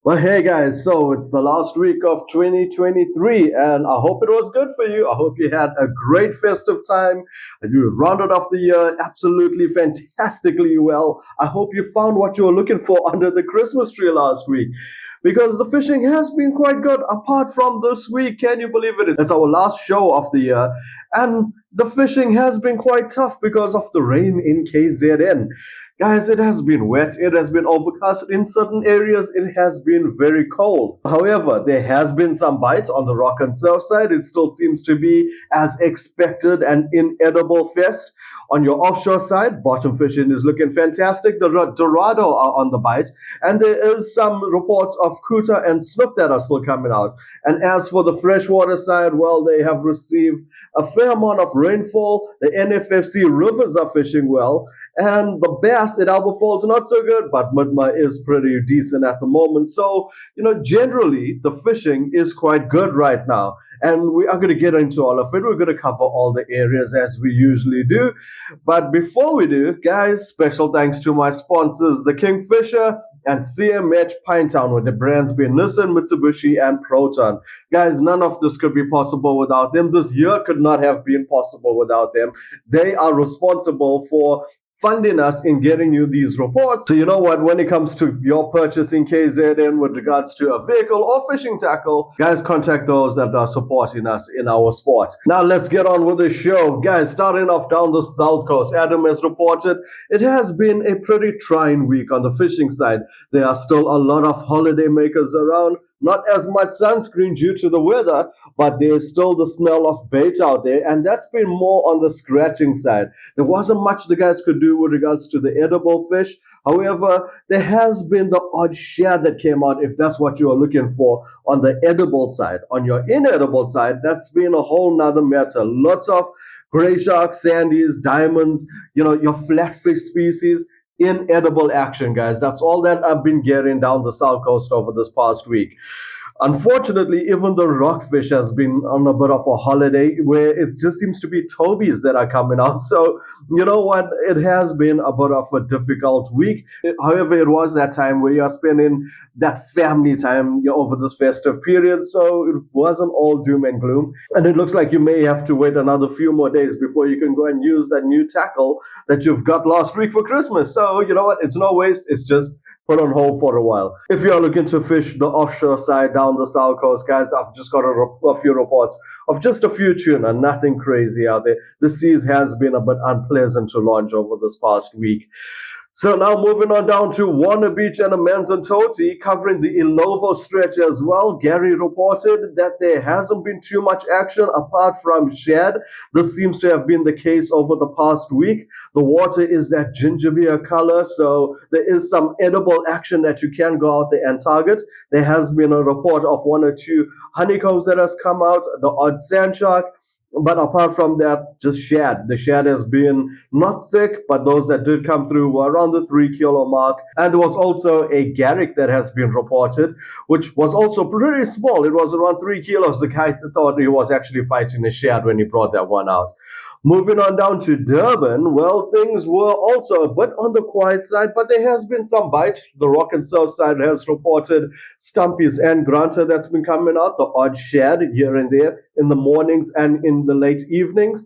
Well, hey guys, so it's the last week of 2023, and I hope it was good for you. I hope you had a great festive time and you rounded off the year absolutely fantastically well. I hope you found what you were looking for under the Christmas tree last week because the fishing has been quite good apart from this week. Can you believe it? It's our last show of the year, and the fishing has been quite tough because of the rain in KZN. Guys, it has been wet, it has been overcast. In certain areas, it has been very cold. However, there has been some bites on the rock and surf side. It still seems to be as expected an inedible fest. On your offshore side, bottom fishing is looking fantastic. The Dorado are on the bite, and there is some reports of Kuta and Snook that are still coming out. And as for the freshwater side, well, they have received a fair amount of rainfall. The NFFC rivers are fishing well, and the bass at Albert Falls not so good, but Mudma is pretty decent at the moment. So, generally the fishing is quite good right now. And we are going to get into all of it. We're going to cover all the areas as we usually do. But before we do, guys, special thanks to my sponsors, the Kingfisher and CMH Pinetown, with the brands being Nissan, Mitsubishi, and Proton. Guys, none of this could be possible without them. This year could not have been possible without them. They are responsible for funding us in getting you these reports. So you know what, when it comes to your purchase in KZN with regards to a vehicle or fishing tackle, guys, contact those that are supporting us in our sport. Now let's get on with the show. Guys, starting off down the south coast, Adam has reported it has been a pretty trying week on the fishing side. There are still a lot of holiday makers around. Not as much sunscreen due to the weather, but there's still the smell of bait out there, and that's been more on the scratching side. There wasn't much the guys could do with regards to the edible fish. However, there has been the odd shad that came out, if that's what you are looking for, on the edible side. On your inedible side, that's been a whole nother matter. Lots of gray sharks, sandies, diamonds, your flatfish species in edible action, guys. That's all that I've been getting down the south coast over this past week. Unfortunately, even the rockfish has been on a bit of a holiday where it just seems to be tobies that are coming out. So, you know what? It has been a bit of a difficult week. However, it was that time where you're spending that family time over this festive period. So it wasn't all doom and gloom. And it looks like you may have to wait another few more days before you can go and use that new tackle that you've got last week for Christmas. So, you know what? It's no waste. It's just put on hold for a while. If you're looking to fish the offshore side down the south coast, guys, I've just got a few reports of just a few tuna, nothing crazy out there. The seas has been a bit unpleasant to launch over this past week. So now moving on down to Warner Beach and Amanzimtoti, covering the Ilovo stretch as well. Gary reported that there hasn't been too much action apart from shad. This seems to have been the case over the past week. The water is that ginger beer color, so there is some edible action that you can go out there and target. There has been a report of one or two honeycombs that has come out, the odd sand shark, but apart from that, just shad. The shad has been not thick, but those that did come through were around the 3 kilo mark. And there was also a garrick that has been reported, which was also pretty small. It was around 3 kilos. The guy thought he was actually fighting a shad when he brought that one out. Moving on down to Durban, well, things were also a bit on the quiet side, but there has been some bite. The Rock and Surf side has reported stumpies and grunter that's been coming out, the odd shad here and there in the mornings and in the late evenings,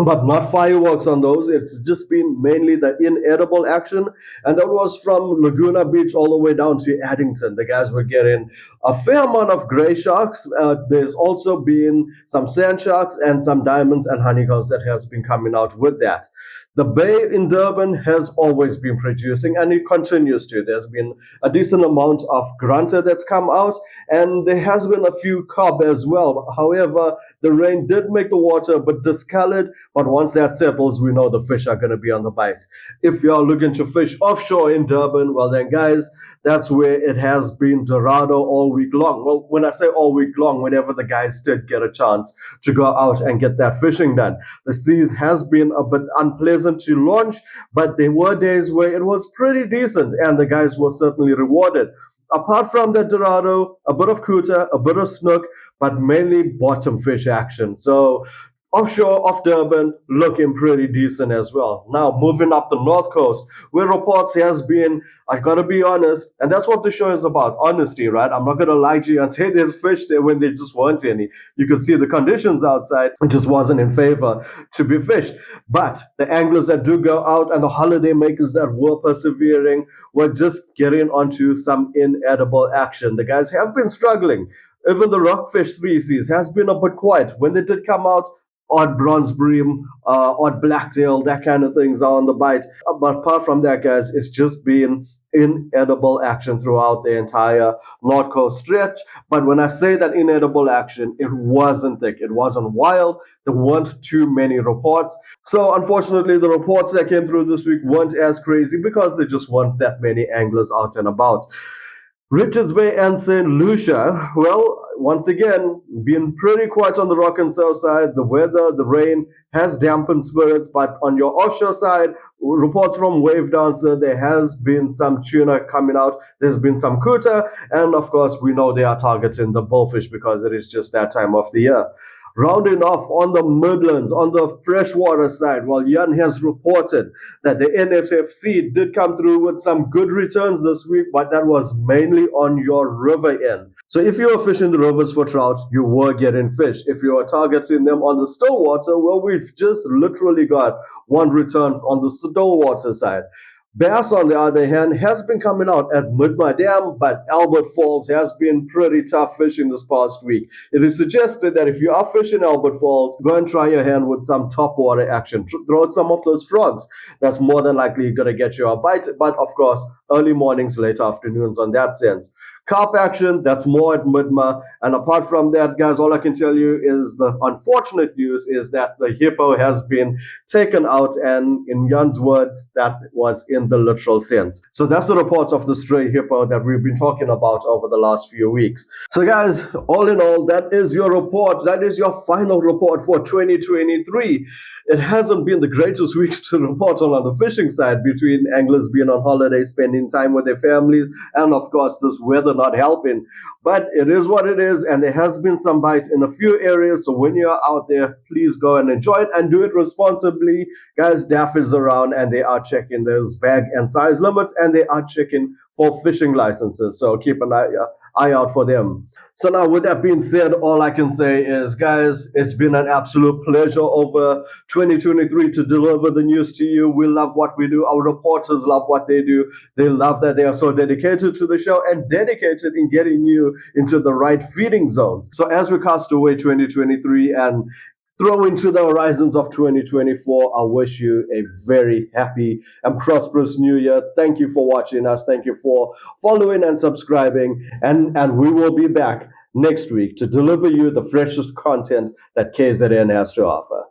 but not fireworks on those. It's just been mainly the inedible action, and that was from Laguna Beach all the way down to Addington. The guys were getting a fair amount of gray sharks. There's also been some sand sharks and some diamonds and honeycombs that has been coming out with that. The bay in Durban has always been producing, and it continues to. There's been a decent amount of grunter that's come out, and there has been a few cob as well. However, the rain did make the water a bit discolored, but once that settles, we know the fish are going to be on the bite. If you're looking to fish offshore in Durban, well then, guys, that's where it has been Dorado all week long. Well, when I say all week long, whenever the guys did get a chance to go out and get that fishing done. The seas has been a bit unpleasant to launch, but there were days where it was pretty decent, and the guys were certainly rewarded. Apart from that Dorado, a bit of Kuta, a bit of Snook, but mainly bottom fish action. So Offshore of Durban looking pretty decent as well. Now moving up the north coast, where reports has been, I gotta be honest, and that's what the show is about, honesty, right? I'm not gonna lie to you and say there's fish there when there just weren't any. You could see the conditions outside, it just wasn't in favor to be fished. But the anglers that do go out and the holiday makers that were persevering were just getting onto some inedible action. The guys have been struggling. Even the rockfish species has been a bit quiet. When they did come out, odd bronze bream, odd blacktail, that kind of things are on the bite. But apart from that, guys, it's just been inedible action throughout the entire North Coast stretch. But when I say that inedible action, it wasn't thick. It wasn't wild. There weren't too many reports. So unfortunately, the reports that came through this week weren't as crazy because there just weren't that many anglers out and about. Richards Bay and St. Lucia, well, once again, been pretty quiet on the rock and south side. The weather, the rain has dampened spirits, but on your offshore side, reports from Wave Dancer, there has been some tuna coming out. There's been some kuta, and of course, we know they are targeting the bullfish because it is just that time of the year. Rounding off on the Midlands, on the freshwater side, well, Jan has reported that the NFFC did come through with some good returns this week, but that was mainly on your river end. So if you were fishing the rivers for trout, you were getting fish. If you were targeting them on the still water, well, we've just literally got one return on the still water side. Bass, on the other hand, has been coming out at Midma Dam, but Albert Falls has been pretty tough fishing this past week. It is suggested that if you are fishing Albert Falls, go and try your hand with some top water action. Throw out some of those frogs. That's more than likely going to get you a bite, but of course, early mornings, late afternoons on that sense. Carp action, that's more at Midma. And apart from that, guys, all I can tell you is the unfortunate news is that the hippo has been taken out, and in Jan's words, that was in the literal sense. So that's the reports of the stray hippo that we've been talking about over the last few weeks. So guys, all in all, that is your report. That is your final report for 2023. It hasn't been the greatest weeks to report on the fishing side, between anglers being on holiday, spending time with their families, and of course this weather not helping. But it is what it is, and there has been some bites in a few areas. So when you're out there, please go and enjoy it and do it responsibly. Guys, DAF is around and they are checking those bag and size limits, and they are checking for fishing licenses. So keep an eye out for them. So now, with that being said, all I can say is, guys, it's been an absolute pleasure over 2023 to deliver the news to you. We love what we do. Our reporters love what they do. They love that they are so dedicated to the show and dedicated in getting you into the right feeding zones. So as we cast away 2023 and throw into the horizons of 2024, I wish you a very happy and prosperous new year. Thank you for watching us. Thank you for following and subscribing. And we will be back next week to deliver you the freshest content that KZN has to offer.